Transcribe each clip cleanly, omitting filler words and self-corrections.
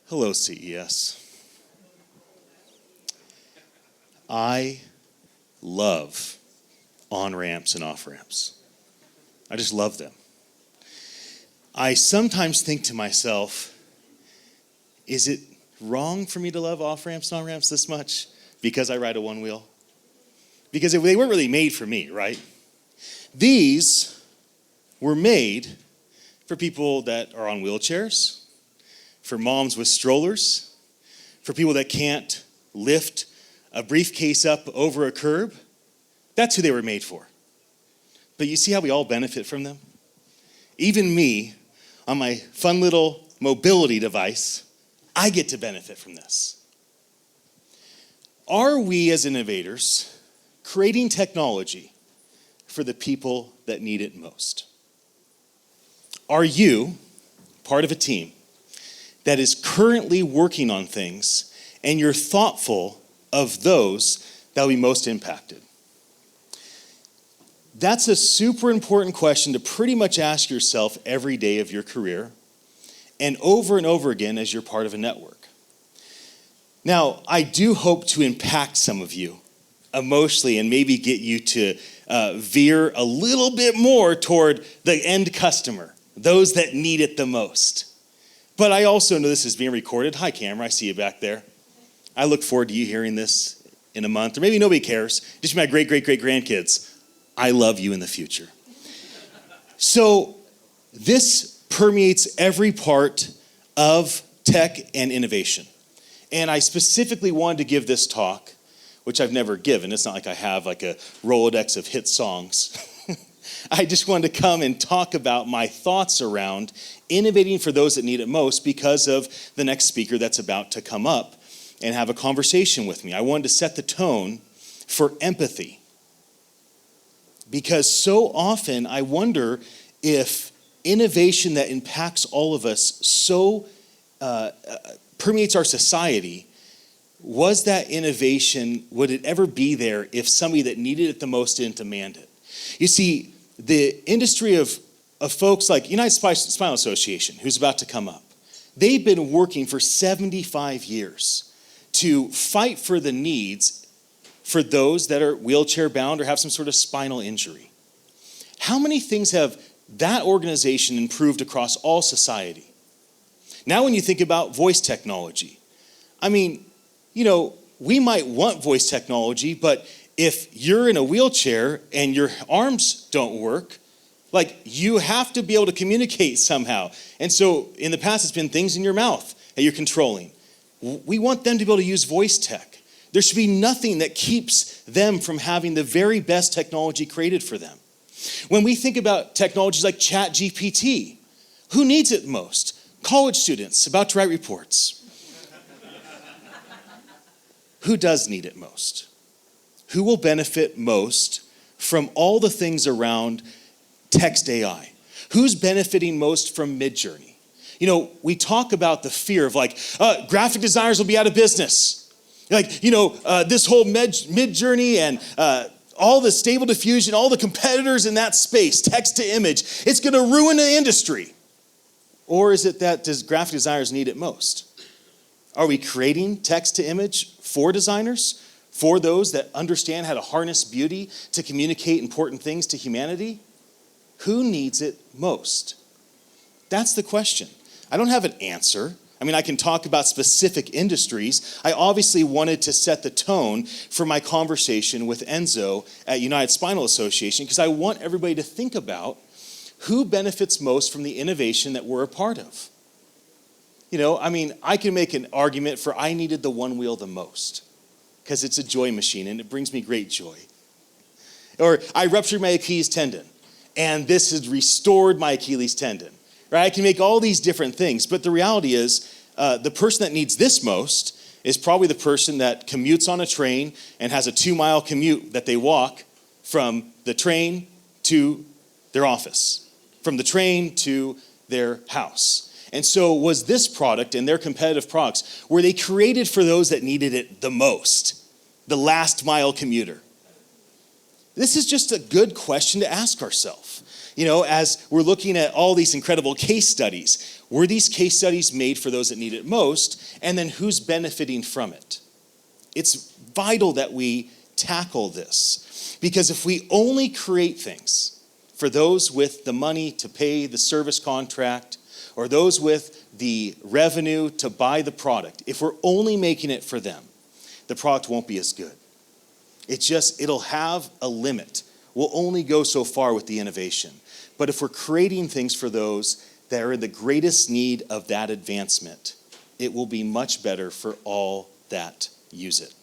Hello, CES. I love on-ramps and off-ramps. I just love them. I sometimes think to myself, is it wrong for me to love off-ramps and on-ramps this much because I ride a one-wheel? Because they weren't really made for me, right? These were made for people that are on wheelchairs, for moms with strollers, for people that can't lift a briefcase up over a curb. That's who they were made for. But you see how we all benefit from them? Even me, on my fun little mobility device, I get to benefit from this. Are we as innovators creating technology for the people that need it most? Are you part of a team that is currently working on things and you're thoughtful of those that will be most impacted? That's a super important question to pretty much ask yourself every day of your career and over again as you're part of a network. Now, I do hope to impact some of you emotionally and maybe get you to veer a little bit more toward the end customer, those that need it the most. But I also know this is being recorded. Hi, camera, I see you back there. I look forward to you hearing this in a month, or maybe nobody cares. Just my great-great-great-grandkids. I love you in the future. So this permeates every part of tech and innovation. And I specifically wanted to give this talk, which I've never given. It's not like I have like a Rolodex of hit songs. I just wanted to come and talk about my thoughts around innovating for those that need it most because of the next speaker that's about to come up and have a conversation with me. I wanted to set the tone for empathy. Because so often I wonder if innovation that impacts all of us so permeates our society, was that innovation, would it ever be there if somebody that needed it the most didn't demand it? You see, the industry of folks like United Spinal Association, who's about to come up, they've been working for 75 years to fight for the needs for those that are wheelchair bound or have some sort of spinal injury. How many things have that organization improved across all society? Now when you think about voice technology, I mean, we might want voice technology, but if you're in a wheelchair and your arms don't work, like you have to be able to communicate somehow. And so in the past, it's been things in your mouth that you're controlling. We want them to be able to use voice tech. There should be nothing that keeps them from having the very best technology created for them. When we think about technologies like ChatGPT, who needs it most? College students about to write reports. Who does need it most? Who will benefit most from all the things around text AI? Who's benefiting most from Midjourney? We talk about the fear of graphic designers will be out of business. This whole Midjourney and all the stable diffusion, all the competitors in that space, text to image, it's going to ruin the industry. Or is it that does graphic designers need it most? Are we creating text to image for designers? For those that understand how to harness beauty to communicate important things to humanity? Who needs it most? That's the question. I don't have an answer. I mean, I can talk about specific industries. I obviously wanted to set the tone for my conversation with Enzo at United Spinal Association because I want everybody to think about who benefits most from the innovation that we're a part of. I can make an argument for I needed the one wheel the most because it's a joy machine and it brings me great joy. Or I ruptured my Achilles tendon and this has restored my Achilles tendon. Right? I can make all these different things, but the reality is the person that needs this most is probably the person that commutes on a train and has a 2-mile commute that they walk from the train to their office, from the train to their house. And so was this product and their competitive products, were they created for those that needed it the most, the last mile commuter? This is just a good question to ask ourselves. As we're looking at all these incredible case studies, were these case studies made for those that need it most? And then who's benefiting from it? It's vital that we tackle this, because if we only create things for those with the money to pay the service contract, or those with the revenue to buy the product, if we're only making it for them, the product won't be as good. It'll have a limit. We'll only go so far with the innovation. But if we're creating things for those that are in the greatest need of that advancement, it will be much better for all that use it.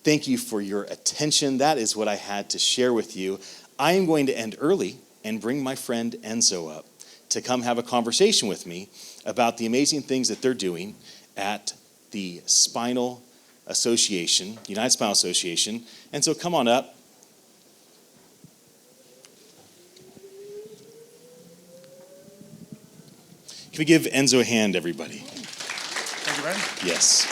Thank you for your attention. That is what I had to share with you. I am going to end early and bring my friend Enzo up to come have a conversation with me about the amazing things that they're doing at the Spinal Association, United Spinal Association. Enzo, come on up. Can we give Enzo a hand, everybody? Thank you, Brian. Yes.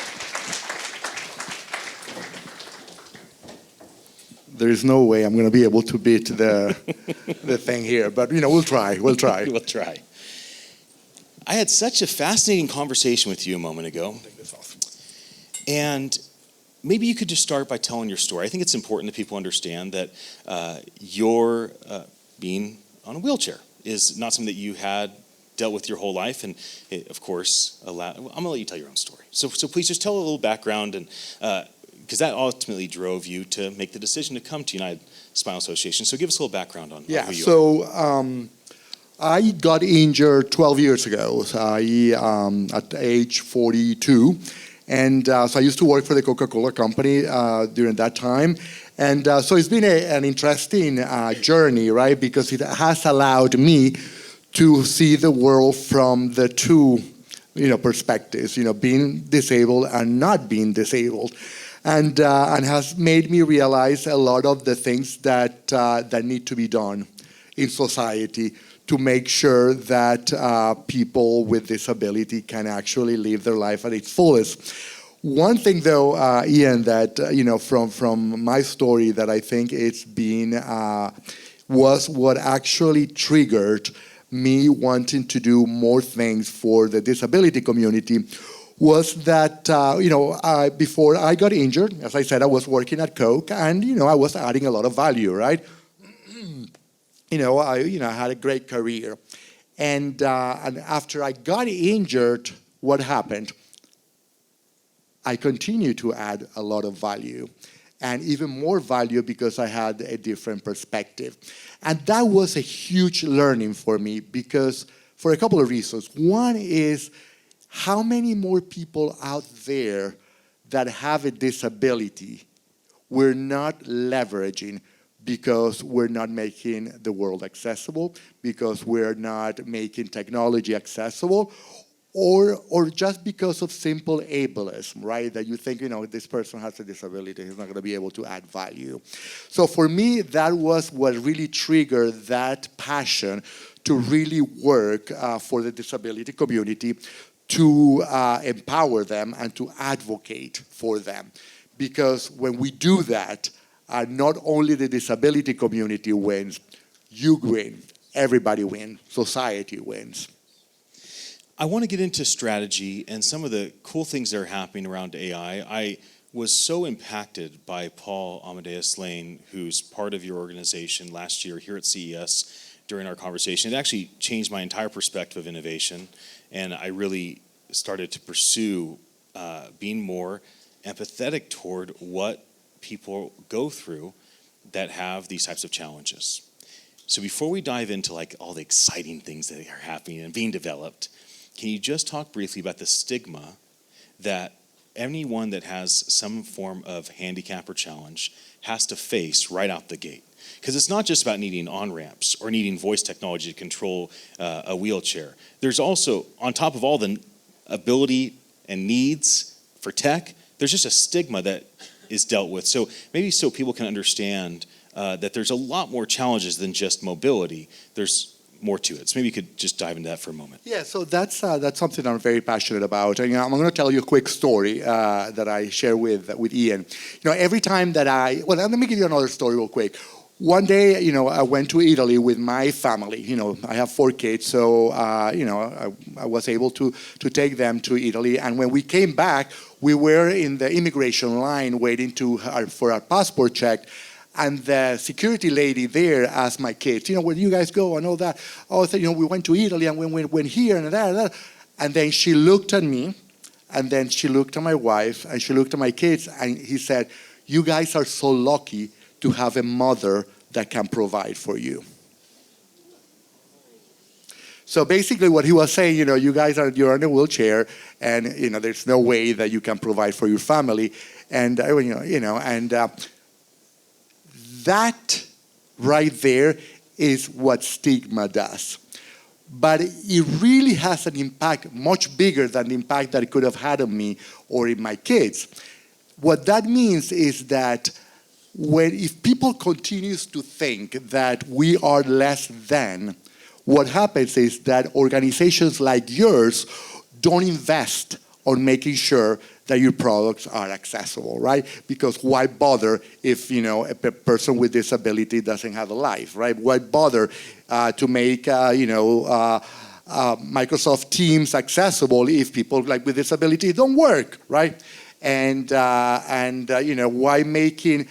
There is no way I'm going to be able to beat the thing here, but we'll try. We'll try. I had such a fascinating conversation with you a moment ago. Take this off. And maybe you could just start by telling your story. I think it's important that people understand that your being on a wheelchair is not something that you had dealt with your whole life, and it, of course, I'm going to let you tell your own story. So please just tell a little background, and because that ultimately drove you to make the decision to come to United Spinal Association. So give us a little background on who you are. I got injured 12 years ago. At age 42. And so I used to work for the Coca-Cola company during that time. And so it's been an interesting journey, right? Because it has allowed me to see the world from the two, perspectives, being disabled and not being disabled. And has made me realize a lot of the things that need to be done in society to make sure that people with disability can actually live their life at its fullest. One thing, though, Ian, that from my story that I think it's been was what actually triggered me wanting to do more things for the disability community was that before I got injured, as I said, I was working at Coke, and I was adding a lot of value, right? I had a great career. And after I got injured, what happened? I continued to add a lot of value, and even more value because I had a different perspective. And that was a huge learning for me because for a couple of reasons. One is how many more people out there that have a disability we're not leveraging because we're not making the world accessible, because we're not making technology accessible, or just because of simple ableism, right? That you think, this person has a disability, he's not going to be able to add value. So for me, that was what really triggered that passion to really work for the disability community, to empower them and to advocate for them. Because when we do that, not only the disability community wins, you win, everybody wins, society wins. I want to get into strategy and some of the cool things that are happening around AI. I was so impacted by Paul Amadeus Lane, who's part of your organization last year here at CES during our conversation. It actually changed my entire perspective of innovation, and I really started to pursue being more empathetic toward what people go through that have these types of challenges. So before we dive into all the exciting things that are happening and being developed, can you just talk briefly about the stigma that anyone that has some form of handicap or challenge has to face right out the gate? Because it's not just about needing on-ramps or needing voice technology to control a wheelchair. There's also, on top of all the ability and needs for tech, there's just a stigma that is dealt with. So maybe so people can understand that there's a lot more challenges than just mobility. There's more to it. So maybe you could just dive into that for a moment. Yeah, so that's something I'm very passionate about. And I'm going to tell you a quick story that I share with Ian. Every time that let me give you another story real quick. One day, I went to Italy with my family. I have 4 kids, so I was able to take them to Italy. And when we came back, we were in the immigration line waiting for our passport check. And the security lady there asked my kids, where do you guys go and all that? Oh, so, we went to Italy and we went here and that. And then she looked at me, and then she looked at my wife, and she looked at my kids, and he said, you guys are so lucky to have a mother that can provide for you. So basically what he was saying, you guys you're in a wheelchair, and there's no way that you can provide for your family. And that right there is what stigma does. But it really has an impact much bigger than the impact that it could have had on me or in my kids. What that means is that if people continue to think that we are less than, what happens is that organizations like yours don't invest on making sure that your products are accessible, right? Because why bother if a person with disability doesn't have a life, right? Why bother to make Microsoft Teams accessible if people with disability don't work, right? And why making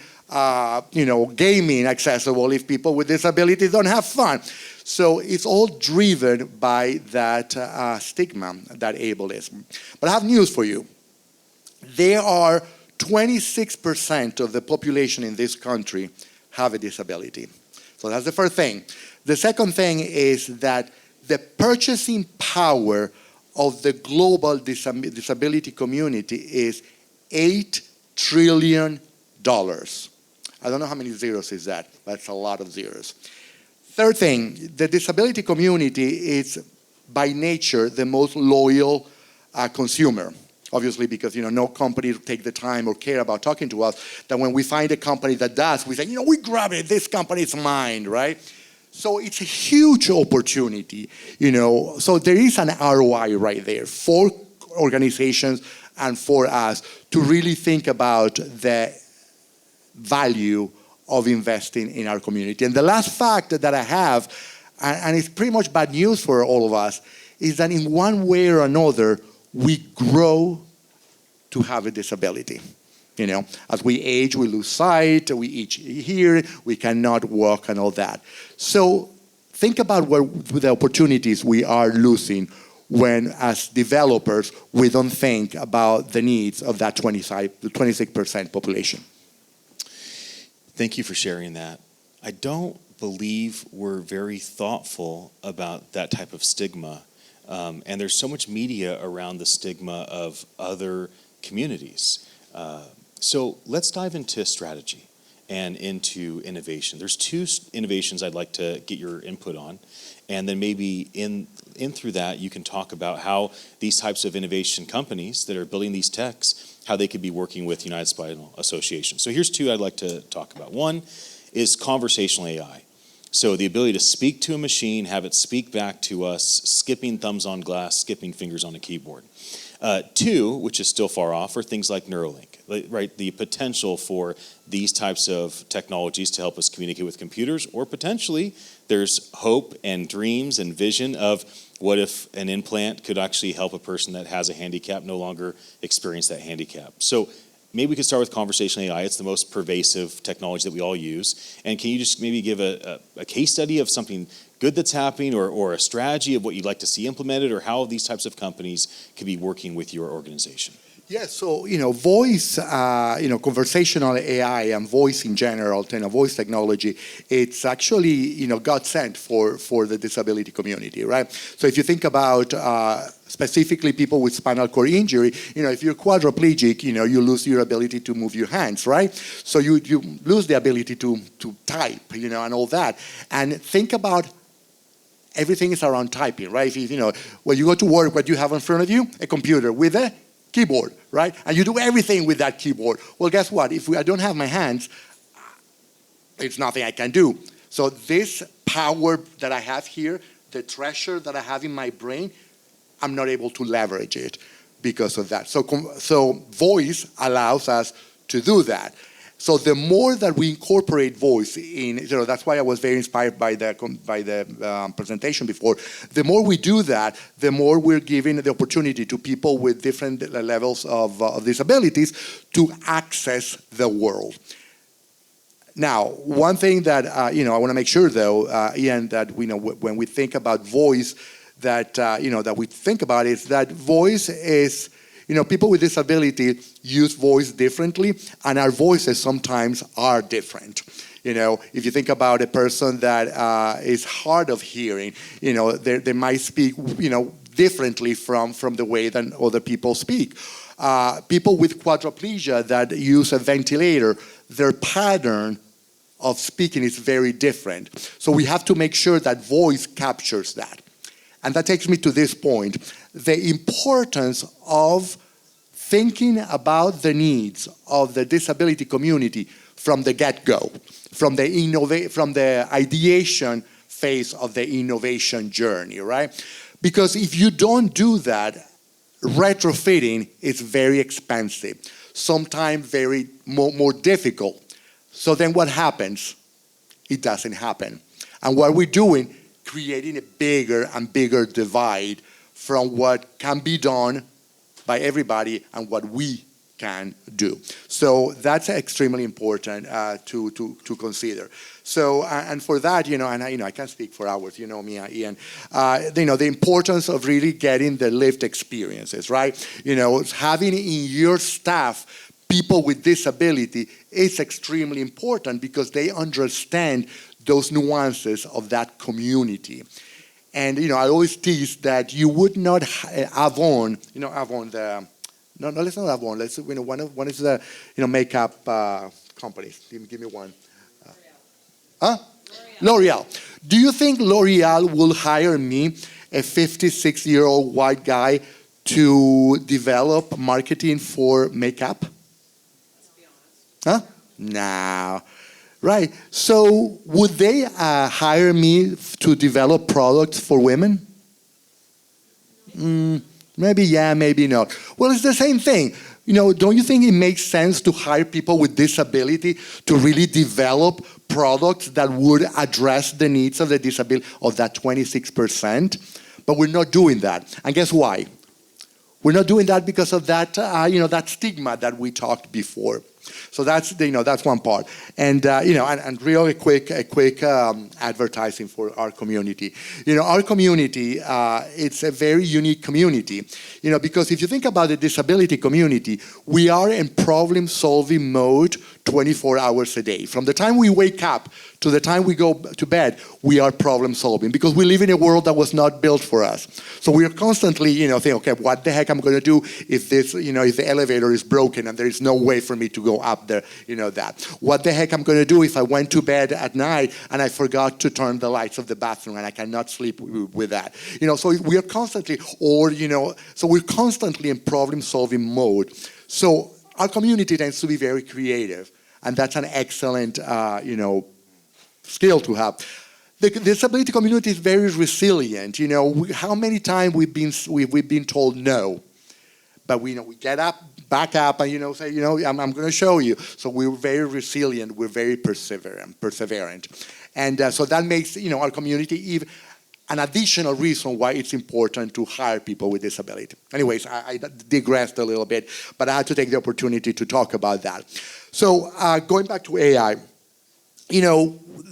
gaming accessible if people with disabilities don't have fun? So it's all driven by that stigma, that ableism. But I have news for you. There are 26% of the population in this country have a disability. So that's the first thing. The second thing is that the purchasing power of the global disability community is $8 trillion. I don't know how many zeros is that, but it's a lot of zeros. Third thing, the disability community is by nature the most loyal consumer. Obviously, because no company take the time or care about talking to us, that when we find a company that does, we say, we grab it, this company is mine, right? So it's a huge opportunity, So there is an ROI right there for organizations and for us to really think about the value of investing in our community. And the last fact that I have, and it's pretty much bad news for all of us, is that in one way or another, we grow to have a disability. As we age, we lose sight, we each hear, we cannot walk and all that. So think about the opportunities we are losing when, as developers, we don't think about the needs of that 26% population. Thank you for sharing that. I don't believe we're very thoughtful about that type of stigma. And there's so much media around the stigma of other communities. So let's dive into strategy and into innovation. There's 2 innovations I'd like to get your input on. And then maybe in through that, you can talk about how these types of innovation companies that are building these techs, how they could be working with United Spinal Association. So here's 2 I'd like to talk about. One is conversational AI. So the ability to speak to a machine, have it speak back to us, skipping thumbs on glass, skipping fingers on a keyboard. 2, which is still far off, are things like Neuralink, right? The potential for these types of technologies to help us communicate with computers, or potentially there's hope and dreams and vision of what if an implant could actually help a person that has a handicap no longer experience that handicap. So maybe we could start with conversational AI. It's the most pervasive technology that we all use. And can you just maybe give a case study of something good that's happening, or a strategy of what you'd like to see implemented, or how these types of companies could be working with your organization? Yeah, so, voice, conversational AI and voice in general, voice technology, it's actually, God sent for the disability community, right? So if you think about specifically people with spinal cord injury, if you're quadriplegic, you lose your ability to move your hands, right? So you lose the ability to type, and all that. And think about everything is around typing, right? When you go to work, what you have in front of you? A computer with a keyboard, right? And you do everything with that keyboard. Well, guess what? If I don't have my hands, there's nothing I can do. So this power that I have here, the treasure that I have in my brain, I'm not able to leverage it because of that. So voice allows us to do that. So the more that we incorporate voice in, that's why I was very inspired by the presentation before. The more we do that, the more we're giving the opportunity to people with different levels of disabilities to access the world. Now, one thing that I want to make sure, though, Ian, that when we think about voice, that that we think about is that voice is, people with disability use voice differently, and our voices sometimes are different. If you think about a person that is hard of hearing, they might speak, differently from the way that other people speak. People with quadriplegia that use a ventilator, their pattern of speaking is very different. So we have to make sure that voice captures that. And that takes me to this point, the importance of thinking about the needs of the disability community from the get-go, from the ideation phase of the innovation journey, right? Because if you don't do that, retrofitting is very expensive, sometimes very more difficult. So then what happens? It doesn't happen. And what we're doing, creating a bigger and bigger divide from what can be done by everybody and what we can do. So that's extremely important to consider. So, and for that, and I can speak for hours, me, Ian, the importance of really getting the lived experiences, right? Having in your staff people with disability is extremely important because they understand those nuances of that community. And, I always tease that you would not Avon, Avon, let's not Avon, let's, one is the, makeup companies. Give me one. L'Oreal. Do you think L'Oreal will hire me, a 56-year-old white guy, to develop marketing for makeup? Let's be honest. No. Right. So would they hire me to develop products for women? Maybe yeah, maybe not. Well, it's the same thing. Don't you think it makes sense to hire people with disability to really develop products that would address the needs of the disability of that 26%? But we're not doing that. And guess why? We're not doing that because of that, that stigma that we talked before. So that's one part, and and really quick advertising for our community. Our community, it's a very unique community. Because if you think about the disability community, we are in problem-solving mode 24 hours a day. From the time we wake up to the time we go to bed, we are problem-solving because we live in a world that was not built for us. So we are constantly, thinking, okay, what the heck I'm going to do if this, if the elevator is broken and there is no way for me to go up there, that. What the heck I'm going to do if I went to bed at night and I forgot to turn the lights of the bathroom and I cannot sleep with that. So we are constantly, so we're constantly in problem-solving mode. So our community tends to be very creative, and that's an excellent, skill to have. The disability community is very resilient. How many times we've been told no, but we get up, back up, and say, I'm going to show you. So we're very resilient. We're very perseverant, and so that makes our community even an additional reason why it's important to hire people with disability. Anyways, I digressed a little bit, but I had to take the opportunity to talk about that. So going back to AI.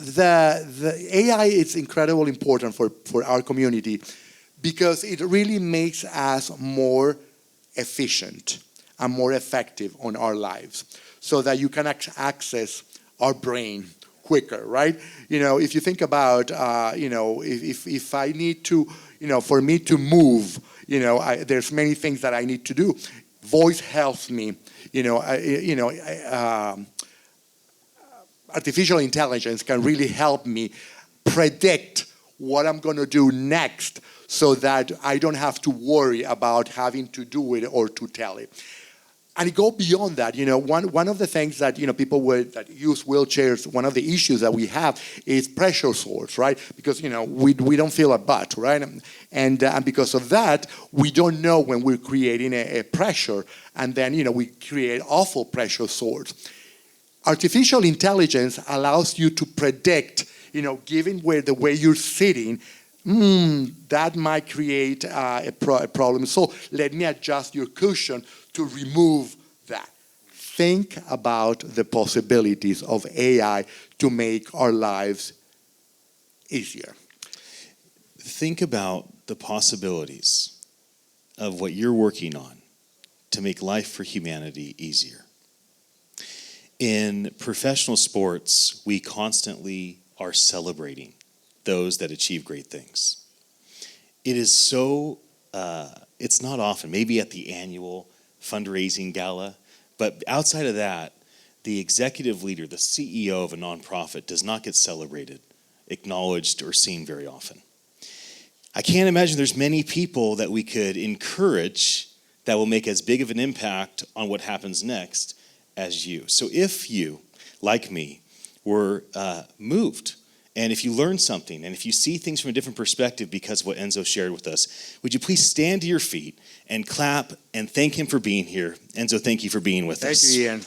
The AI is incredibly important for our community because it really makes us more efficient and more effective on our lives so that you can access our brain quicker, right? If you think about, if I need to, for me to move, there's many things that I need to do. Voice helps me, artificial intelligence can really help me predict what I'm going to do next so that I don't have to worry about having to do it or to tell it. And it goes beyond that. One of the things that people that use wheelchairs, one of the issues that we have is pressure sores, right? Because we don't feel a butt, right? And because of that, we don't know when we're creating a pressure, and then we create awful pressure sores. Artificial intelligence allows you to predict, given the way you're sitting, that might create a problem. So let me adjust your cushion to remove that. Think about the possibilities of AI to make our lives easier. Think about the possibilities of what you're working on to make life for humanity easier. In professional sports, we constantly are celebrating those that achieve great things. It is so, it's not often, maybe at the annual fundraising gala, but outside of that, the executive leader, the CEO of a nonprofit does not get celebrated, acknowledged, or seen very often. I can't imagine there's many people that we could encourage that will make as big of an impact on what happens next as you. So if you, like me, were moved, and if you learned something, and if you see things from a different perspective because of what Enzo shared with us, would you please stand to your feet and clap and thank him for being here. Enzo, thank you for being with us. Thank you, Ian.